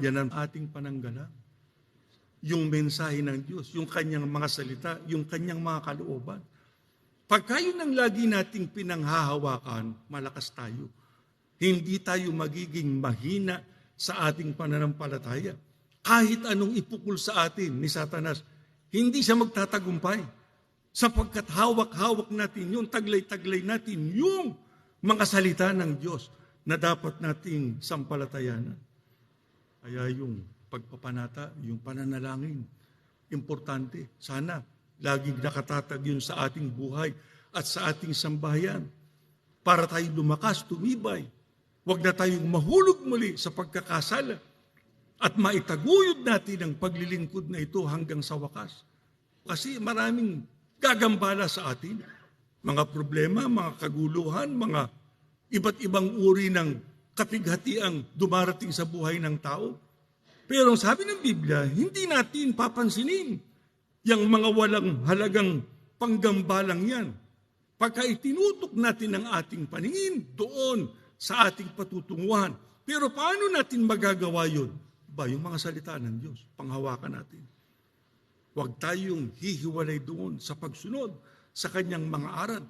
Yan ang ating pananggala. Yung mensahe ng Diyos, yung kanyang mga salita, yung kanyang mga kalooban. Pagka yun ang lagi nating pinanghahawakan, malakas tayo. Hindi tayo magiging mahina sa ating pananampalataya. Kahit anong ipukul sa atin ni Satanas, hindi siya magtatagumpay. Sapagkat hawak-hawak natin yung taglay-taglay natin yung mga salita ng Diyos na dapat nating sampalatayanan. Kaya yung pagpapanata, yung pananalangin, importante. Sana laging nakatatag yun sa ating buhay at sa ating sambahayan para tayo lumakas, tumibay. Huwag na tayong mahulog muli sa pagkakasala at maitaguyod natin ang paglilingkod na ito hanggang sa wakas. Kasi maraming gagambala sa atin. Mga problema, mga kaguluhan, mga iba't ibang uri ng kapighatiang dumarating sa buhay ng tao. Pero sabi ng Biblia, hindi natin papansinin yung mga walang halagang panggambalang yan. Pagka itinutok natin ang ating paningin doon sa ating patutunguhan. Pero paano natin magagawa yun? Yung mga salita ng Diyos, panghawakan natin. Huwag tayong hihiwalay doon sa pagsunod sa kanyang mga aral